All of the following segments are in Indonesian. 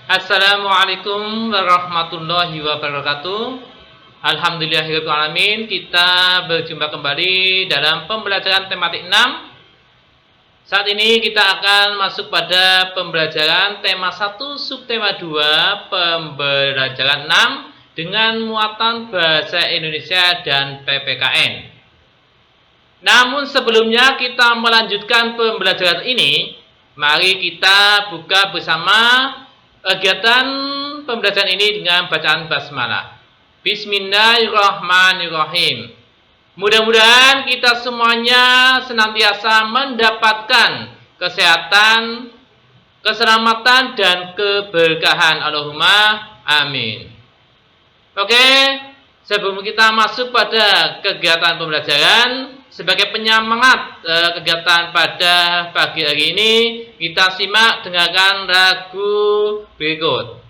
Assalamualaikum warahmatullahi wabarakatuh. Alhamdulillahirrahmanirrahim. Kita berjumpa kembali dalam pembelajaran tematik 6. Saat ini kita akan masuk pada pembelajaran tema 1 subtema 2 pembelajaran 6 dengan muatan bahasa Indonesia dan PPKN. Namun sebelumnya kita melanjutkan pembelajaran ini, mari kita buka bersama kegiatan pembelajaran ini dengan bacaan basmalah. Bismillahirrahmanirrahim. Mudah-mudahan kita semuanya senantiasa mendapatkan kesehatan, keselamatan, dan keberkahan. Allahumma amin. Oke, sebelum kita masuk pada kegiatan pembelajaran, sebagai penyemangat kegiatan pada pagi hari ini, kita simak dengarkan lagu berikut.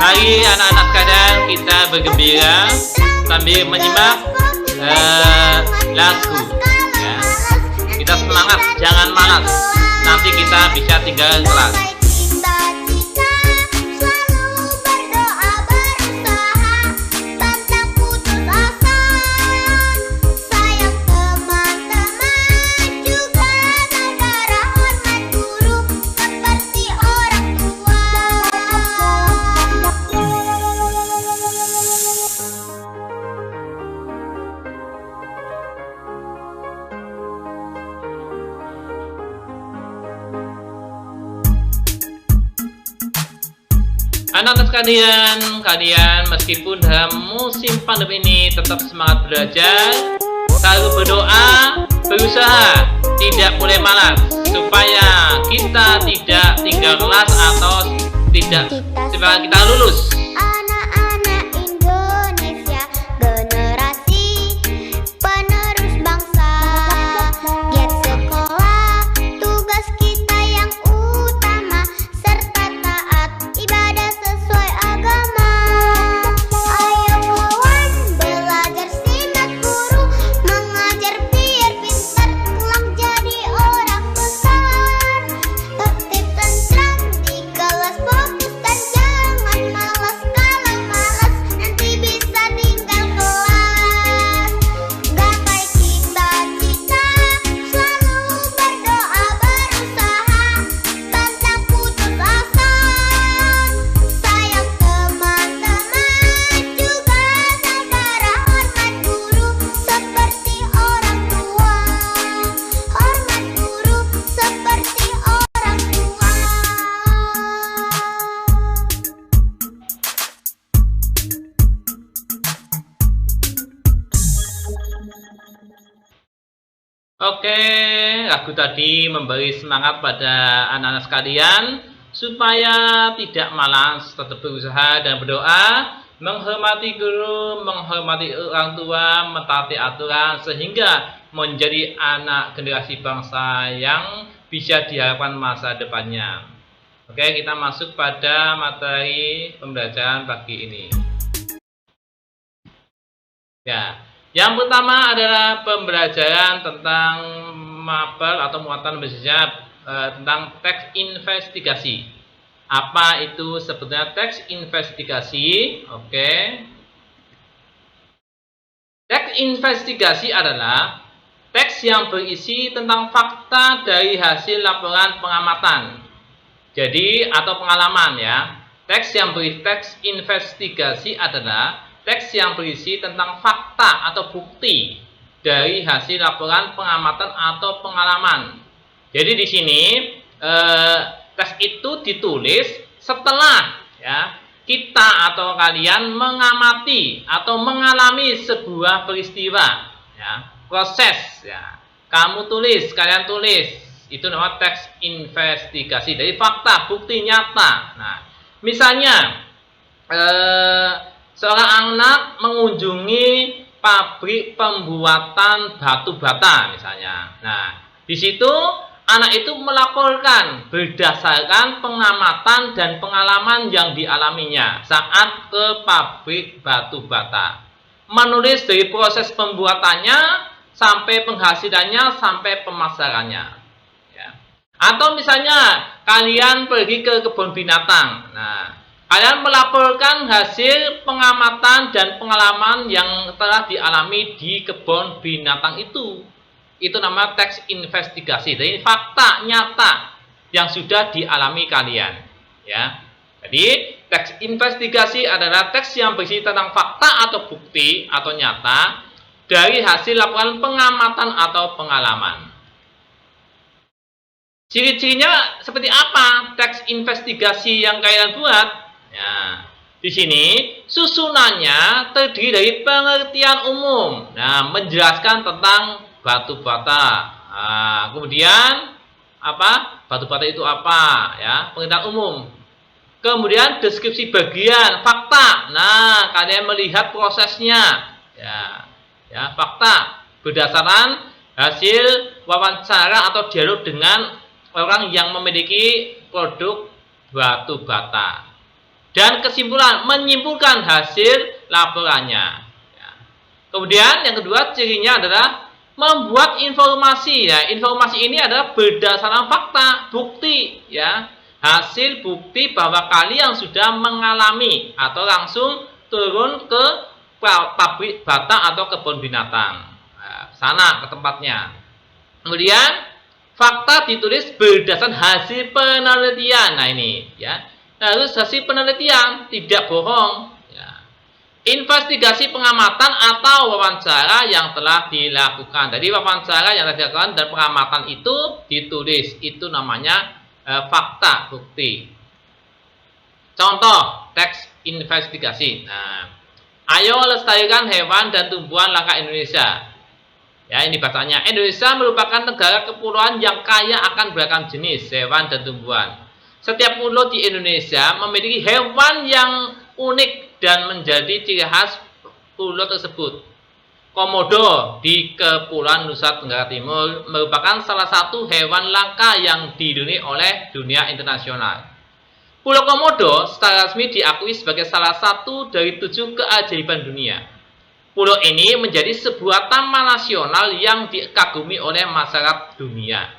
Mari anak-anak sekalian kita bergembira sambil menyimak lagu. Ya. Kita semangat, jangan malas. Nanti kita bisa tinggal kelas. Anak-anak kalian meskipun dalam musim pandemi ini tetap semangat belajar, selalu berdoa, berusaha, tidak boleh malas, supaya kita tidak tinggal kelas atau supaya kita lulus. Oke, lagu tadi memberi semangat pada anak-anak sekalian supaya tidak malas, tetap berusaha dan berdoa, menghormati guru, menghormati orang tua, mentaati aturan sehingga menjadi anak generasi bangsa yang bisa diharapkan masa depannya. Oke, kita masuk pada materi pembelajaran pagi ini. Ya. Yang pertama adalah pembelajaran tentang mapel atau muatan bahasa tentang teks investigasi. Apa itu sebetulnya teks investigasi? Oke. Teks investigasi adalah teks yang berisi tentang fakta dari hasil laporan pengamatan. Jadi atau pengalaman ya. Teks yang berisi teks investigasi adalah teks yang berisi tentang fakta atau bukti dari hasil laporan pengamatan atau pengalaman. Jadi di sini teks itu ditulis setelah ya kita atau kalian mengamati atau mengalami sebuah peristiwa, ya, proses, ya. Kamu tulis, kalian tulis, itu namanya teks investigasi. Jadi fakta, bukti nyata. Nah, misalnya seorang anak mengunjungi pabrik pembuatan batu bata, misalnya. Nah, di situ anak itu melaporkan berdasarkan pengamatan dan pengalaman yang dialaminya saat ke pabrik batu bata. Menulis dari proses pembuatannya sampai penghasilannya sampai pemasarannya. Ya. Atau misalnya kalian pergi ke kebun binatang. Nah, kalian melaporkan hasil pengamatan dan pengalaman yang telah dialami di kebun binatang itu. Itu namanya teks investigasi. Jadi fakta nyata yang sudah dialami kalian. Ya. Jadi teks investigasi adalah teks yang berisi tentang fakta atau bukti atau nyata dari hasil laporan pengamatan atau pengalaman. Ciri-cirinya seperti apa teks investigasi yang kalian buat? Ya. Di sini susunannya terdiri dari pengertian umum. Nah, menjelaskan tentang batu bata. Nah, kemudian apa? Batu bata itu apa? Ya, pengertian umum. Kemudian deskripsi bagian, fakta. Nah, kalian melihat prosesnya. Ya, fakta berdasarkan hasil wawancara atau dialog dengan orang yang memiliki produk batu bata. Dan kesimpulan, menyimpulkan hasil laporannya. Ya. Kemudian yang kedua cirinya adalah membuat informasi. Ya, informasi ini adalah berdasarkan fakta, bukti, ya, hasil bukti bahwa kalian sudah mengalami atau langsung turun ke pabrik bata atau kebun binatang, sana ke tempatnya. Kemudian fakta ditulis berdasarkan hasil penelitian. Nah ini, ya, harus hasil penelitian, tidak bohong. Investigasi pengamatan atau wawancara yang telah dilakukan. Jadi wawancara yang telah dilakukan dan pengamatan itu ditulis. Itu namanya fakta, bukti. Contoh teks investigasi. Nah, ayo lestarikan hewan dan tumbuhan langka Indonesia. Ya, ini bahasanya. Indonesia merupakan negara kepulauan yang kaya akan beragam jenis hewan dan tumbuhan. Setiap pulau di Indonesia memiliki hewan yang unik dan menjadi ciri khas pulau tersebut. Komodo di Kepulauan Nusa Tenggara Timur merupakan salah satu hewan langka yang dilindungi oleh dunia internasional. Pulau Komodo secara resmi diakui sebagai salah satu dari 7 keajaiban dunia. Pulau ini menjadi sebuah taman nasional yang dikagumi oleh masyarakat dunia.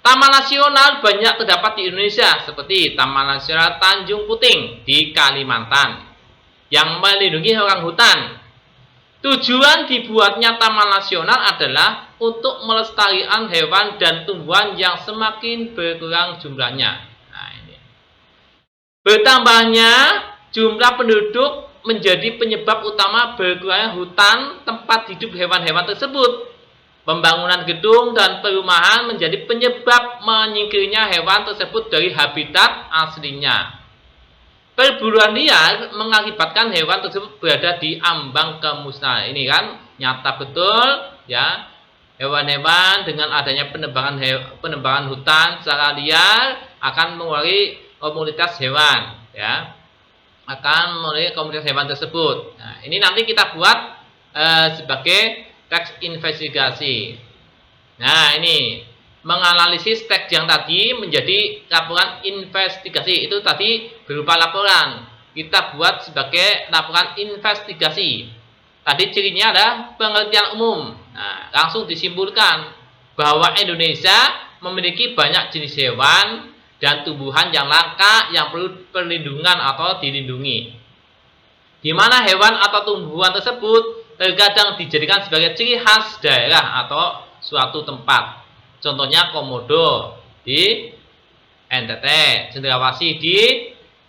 Taman nasional banyak terdapat di Indonesia, seperti Taman Nasional Tanjung Puting di Kalimantan, yang melindungi orang hutan. Tujuan dibuatnya taman nasional adalah untuk melestarikan hewan dan tumbuhan yang semakin berkurang jumlahnya. Nah, ini. Bertambahnya jumlah penduduk menjadi penyebab utama berkurangnya hutan tempat hidup hewan-hewan tersebut. Pembangunan gedung dan perumahan menjadi penyebab menyingkirnya hewan tersebut dari habitat aslinya. Perburuan liar mengakibatkan hewan tersebut berada di ambang kemusnahan. Ini kan nyata betul, ya. Hewan-hewan dengan adanya penebangan hutan secara liar akan mengurangi komunitas hewan, ya. Akan mengurangi komunitas hewan tersebut. Nah, ini nanti kita buat sebagai teks investigasi. Nah, ini menganalisis teks yang tadi menjadi laporan investigasi. Itu tadi berupa laporan. Kita buat sebagai laporan investigasi. Tadi cirinya adalah pengertian umum. Nah, langsung disimpulkan bahwa Indonesia memiliki banyak jenis hewan dan tumbuhan yang langka yang perlu perlindungan atau dilindungi. Di mana hewan atau tumbuhan tersebut terkadang dijadikan sebagai ciri khas daerah atau suatu tempat. Contohnya komodo di NTT, cendrawasih di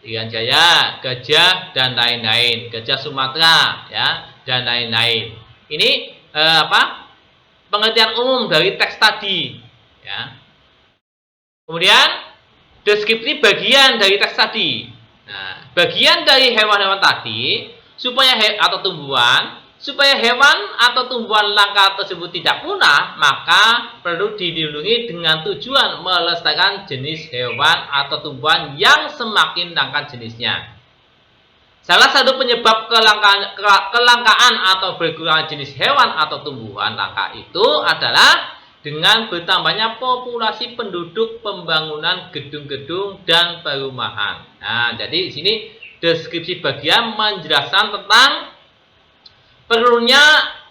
Irian Jaya, gajah dan lain-lain, gajah Sumatera, ya, dan lain-lain. Ini pengertian umum dari teks tadi, ya. Kemudian deskripsi bagian dari teks tadi. Nah, bagian dari hewan-hewan tadi atau tumbuhan supaya hewan atau tumbuhan langka tersebut tidak punah, maka perlu dilindungi dengan tujuan melestarikan jenis hewan atau tumbuhan yang semakin langka jenisnya. Salah satu penyebab kelangkaan atau berkurang jenis hewan atau tumbuhan langka itu adalah dengan bertambahnya populasi penduduk, pembangunan gedung-gedung dan perumahan. Nah, jadi di sini deskripsi bagian menjelaskan tentang perlunya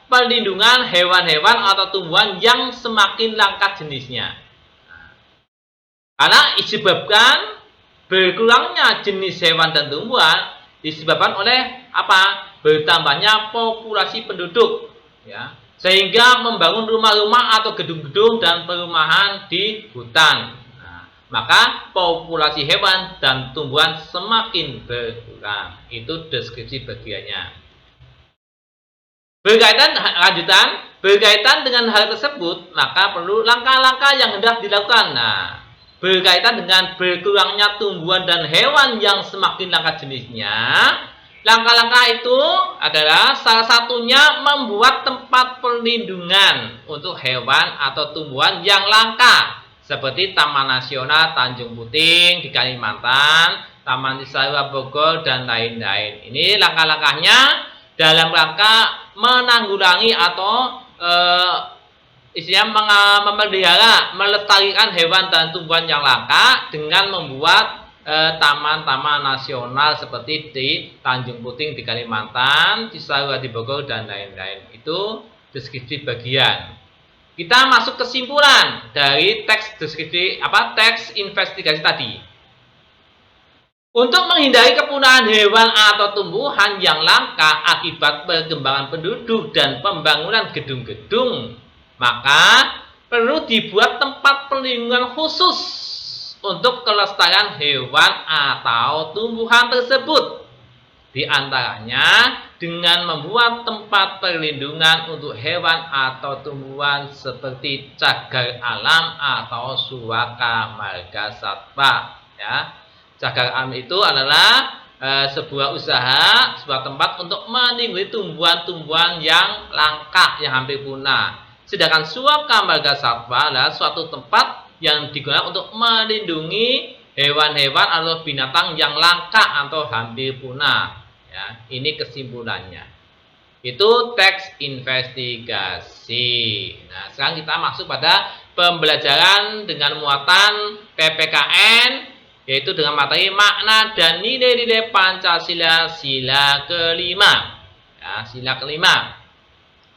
perlindungan hewan-hewan atau tumbuhan yang semakin langka jenisnya. Karena disebabkan berkurangnya jenis hewan dan tumbuhan disebabkan oleh apa? Bertambahnya populasi penduduk, ya. Sehingga membangun rumah-rumah atau gedung-gedung dan perumahan di hutan. Nah, maka populasi hewan dan tumbuhan semakin berkurang. Itu deskripsi bagiannya. Berkaitan dengan hal tersebut, maka perlu langkah-langkah yang hendak dilakukan. Nah, berkaitan dengan berkurangnya tumbuhan dan hewan yang semakin langka jenisnya, langkah-langkah itu adalah salah satunya membuat tempat perlindungan untuk hewan atau tumbuhan yang langka, seperti Taman Nasional Tanjung Puting di Kalimantan, Taman Cisarua Bogor, dan lain-lain. Ini langkah-langkahnya dalam rangka menanggulangi atau memelihara, melestarikan hewan dan tumbuhan yang langka dengan membuat taman-taman nasional seperti di Tanjung Puting di Kalimantan, Cisarua di Bogor, dan lain-lain. Itu deskripsi bagian. Kita masuk kesimpulan dari teks deskripsi teks investigasi tadi. Untuk menghindari kepunahan hewan atau tumbuhan yang langka akibat perkembangan penduduk dan pembangunan gedung-gedung, maka perlu dibuat tempat perlindungan khusus untuk kelestarian hewan atau tumbuhan tersebut. Di antaranya dengan membuat tempat perlindungan untuk hewan atau tumbuhan seperti cagar alam atau suaka marga satwa, ya. Cagar alam itu adalah sebuah usaha, sebuah tempat untuk melindungi tumbuhan-tumbuhan yang langka, yang hampir punah. Sedangkan suaka marga satwa adalah suatu tempat yang digunakan untuk melindungi hewan-hewan atau binatang yang langka atau hampir punah. Ya, ini kesimpulannya. Itu teks investigasi. Nah, sekarang kita masuk pada pembelajaran dengan muatan PPKN, yaitu dengan materi makna dan nilai-nilai Pancasila sila kelima. Ya, sila kelima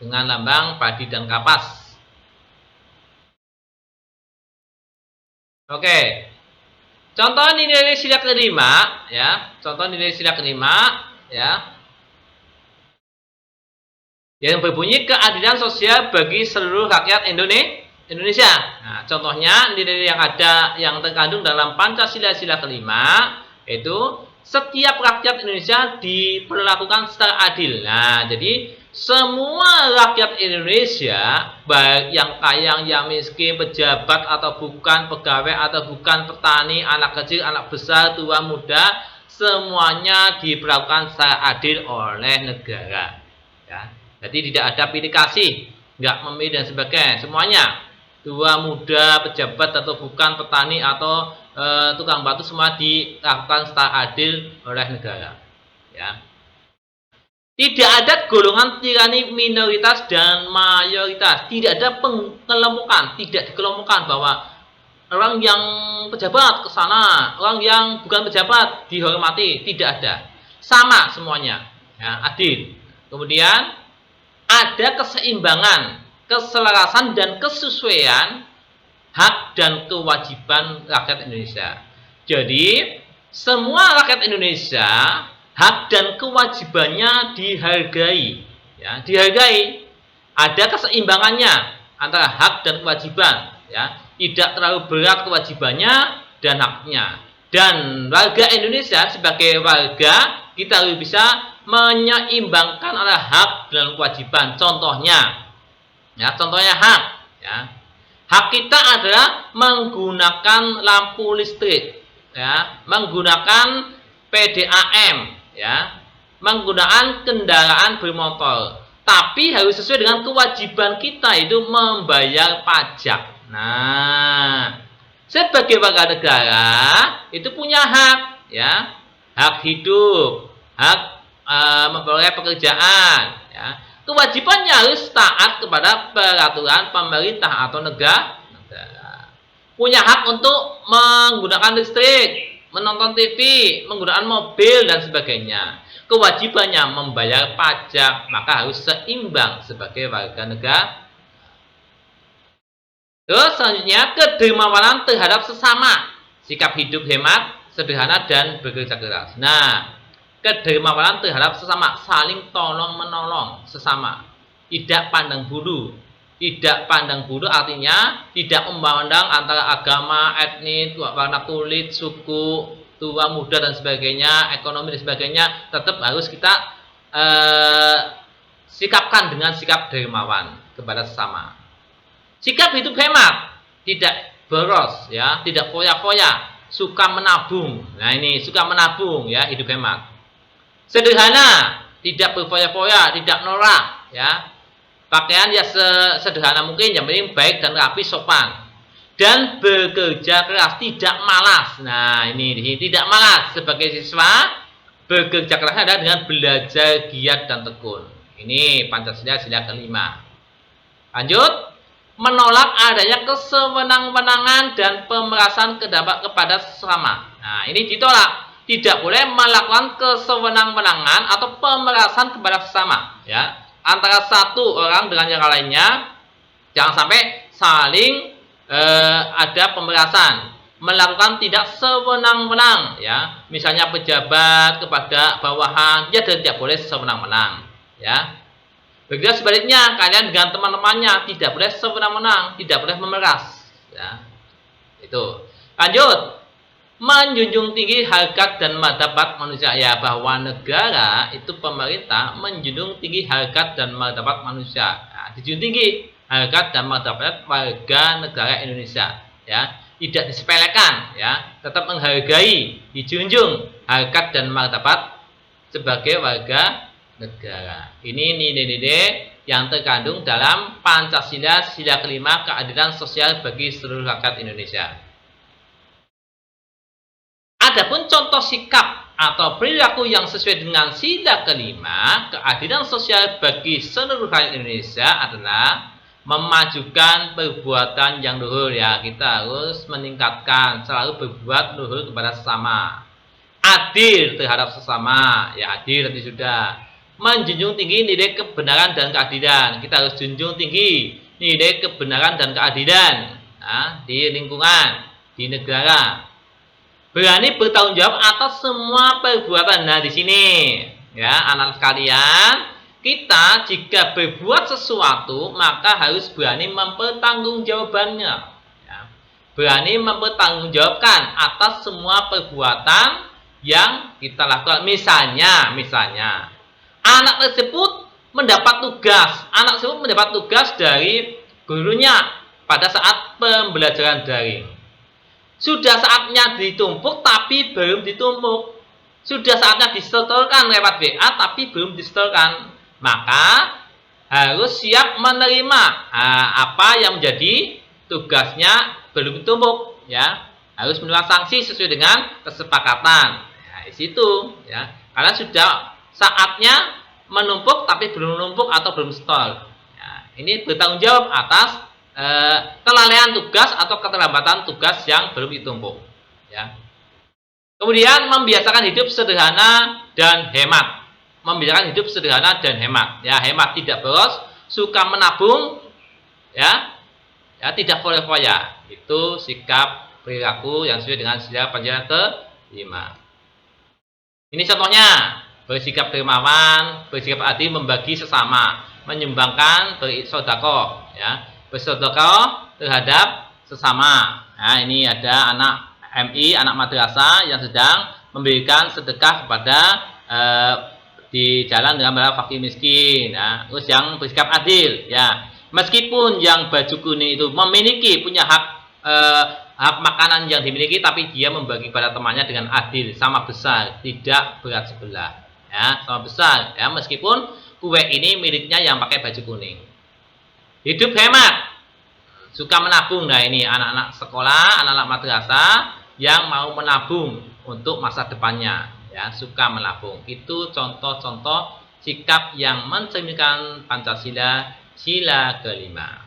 dengan lambang padi dan kapas. Oke. Contoh nilai sila kelima, ya. Contoh nilai sila kelima, ya. Yang berbunyi keadilan sosial bagi seluruh rakyat Indonesia. Nah, contohnya nilai yang terkandung dalam Pancasila sila kelima yaitu setiap rakyat Indonesia diperlakukan secara adil. Nah, jadi semua rakyat Indonesia, baik yang kaya, yang miskin, pejabat atau bukan, pegawai atau bukan, petani, anak kecil, anak besar, tua, muda, semuanya diperlakukan secara adil oleh negara. Ya. Jadi tidak ada pilih kasih, nggak memilih dan sebagainya, semuanya. Tua, muda, pejabat atau bukan, petani atau tukang batu, semua dilakukan secara adil oleh negara. Ya. Tidak ada golongan tirani minoritas dan mayoritas. Tidak ada pengelompokan, tidak dikelompokkan bahwa orang yang pejabat ke sana, orang yang bukan pejabat dihormati, tidak ada. Sama semuanya, ya, adil. Kemudian ada keseimbangan, keselarasan dan kesesuaian hak dan kewajiban rakyat Indonesia. Jadi semua rakyat Indonesia hak dan kewajibannya dihargai, ya, dihargai. Ada keseimbangannya antara hak dan kewajiban, ya, tidak terlalu berat kewajibannya dan haknya. Dan warga Indonesia sebagai warga kita harus bisa menyeimbangkan antara hak dan kewajiban. Contohnya, Ya, contohnya hak. Ya. Hak kita adalah menggunakan lampu listrik, ya, menggunakan PDAM, ya, menggunakan kendaraan bermotor. Tapi harus sesuai dengan kewajiban kita itu membayar pajak. Nah, sebagai warga negara itu punya hak, ya, hak hidup, hak memperoleh pekerjaan, ya. Kewajibannya harus taat kepada peraturan pemerintah atau negara. Punya hak untuk menggunakan listrik, menonton TV, menggunakan mobil dan sebagainya. Kewajibannya membayar pajak, maka harus seimbang sebagai warga negara. Terus selanjutnya kedermawanan terhadap sesama, sikap hidup hemat, sederhana dan bekerja keras. Nah, kedermawanan terhadap sesama, saling tolong menolong sesama, tidak pandang bulu. Tidak pandang bulu artinya tidak memandang antara agama, etnis, warna kulit, suku, tua, muda dan sebagainya, ekonomi dan sebagainya. Tetap harus kita sikapkan dengan sikap dermawan kepada sesama. Sikap hidup hemat, tidak boros, ya, tidak foya-foya, suka menabung. Nah ini suka menabung, ya, hidup hemat. Sederhana, tidak berfoya-foya, tidak norak, ya. Pakaian ya sederhana mungkin, yang penting baik dan rapi, sopan. Dan bekerja keras, tidak malas. Nah ini tidak malas sebagai siswa. Bekerja keras adalah dengan belajar giat dan tekun. Ini Pancasila sila kelima. Lanjut. Menolak adanya kesewenang-wenangan dan pemerasan kepada sesama. Nah, ini ditolak. Tidak boleh melakukan kesewenang-wenangan atau pemerasan kepada sesama, ya. Antara satu orang dengan yang lainnya, jangan sampai saling ada pemerasan, melakukan tidak sewenang-wenang, ya. Misalnya pejabat kepada bawahan, ya tidak boleh sewenang-wenang, ya. Begitu sebaliknya, kalian dengan teman-temannya tidak boleh sewenang-wenang, tidak boleh memeras, ya. Itu. Lanjut, menjunjung tinggi harkat dan martabat manusia, ya, bahwa negara itu pemerintah menjunjung tinggi harkat dan martabat manusia. Nah, dijunjung tinggi harkat dan martabat warga negara Indonesia, ya. Tidak disepelekan, ya, tetap menghargai, dijunjung harkat dan martabat sebagai warga negara. Ini nilai-nilai yang terkandung dalam Pancasila sila kelima, keadilan sosial bagi seluruh rakyat Indonesia. Adapun contoh sikap atau perilaku yang sesuai dengan sila kelima, keadilan sosial bagi seluruh rakyat Indonesia adalah memajukan perbuatan yang luhur, ya. Kita harus meningkatkan, selalu berbuat luhur kepada sesama. Adil terhadap sesama, ya, adil tadi sudah. Menjunjung tinggi nilai kebenaran dan keadilan. Kita harus junjung tinggi nilai kebenaran dan keadilan, nah, di lingkungan, di negara. Berani bertanggung jawab atas semua perbuatan. Nah, di sini, ya, anak sekalian, kita jika berbuat sesuatu maka harus berani mempertanggungjawabannya, ya. Berani mempertanggungjawabkan atas semua perbuatan yang kita lakukan. Misalnya anak tersebut mendapat tugas dari gurunya pada saat pembelajaran daring. Sudah saatnya ditumpuk tapi belum ditumpuk. Sudah saatnya disetorkan lewat WA tapi belum disetorkan. Maka harus siap menerima apa yang menjadi tugasnya belum ditumpuk, ya. Harus menerima sanksi sesuai dengan kesepakatan. Nah, di situ, ya. Karena sudah saatnya menumpuk tapi belum menumpuk atau belum setor. Ya, ini bertanggung jawab atas kelalaian tugas atau keterlambatan tugas yang belum ditumpuk, ya. Kemudian membiasakan hidup sederhana dan hemat. Membiasakan hidup sederhana dan hemat, ya. Hemat, tidak boros, suka menabung, ya. Ya, tidak foya-foya. Itu sikap perilaku yang sesuai dengan sila Pancasila ke-5. Ini contohnya. Bersikap dermawan, bersikap adil, membagi sesama, menyumbangkan, bersedekah, ya, bersedekah terhadap sesama. Nah, ini ada anak MI, anak madrasah yang sedang memberikan sedekah kepada di jalan dengan fakir miskin. Nah, terus yang bersikap adil, ya, Meskipun yang baju kuning itu punya hak makanan yang dimiliki, tapi dia membagi pada temannya dengan adil, sama besar, tidak berat sebelah. Ya, sama besar. Ya, meskipun kue ini miliknya yang pakai baju kuning. Hidup hemat, suka menabung. Nah, ini anak-anak sekolah, anak-anak madrasah yang mau menabung untuk masa depannya, ya, suka menabung. Itu contoh-contoh sikap yang mencerminkan Pancasila, sila kelima.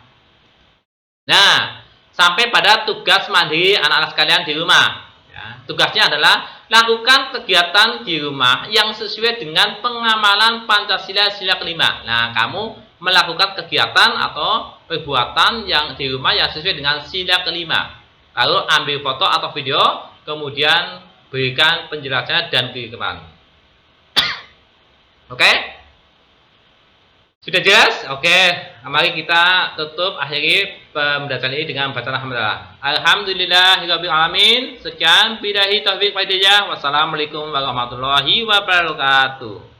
Nah, sampai pada tugas mandiri anak-anak sekalian di rumah. Ya, tugasnya adalah lakukan kegiatan di rumah yang sesuai dengan pengamalan Pancasila sila kelima. Nah, kamu melakukan kegiatan atau perbuatan yang di rumah yang sesuai dengan sila kelima. Lalu ambil foto atau video, kemudian berikan penjelasannya dan kirimkan. Oke? Sudah jelas? Oke, mari kita tutup akhiri pembelajaran ini dengan bacaan alhamdulillah. Alhamdulillahirabbil alamin. Sekian billahi taufik wal hidayah. Wassalamualaikum warahmatullahi wabarakatuh.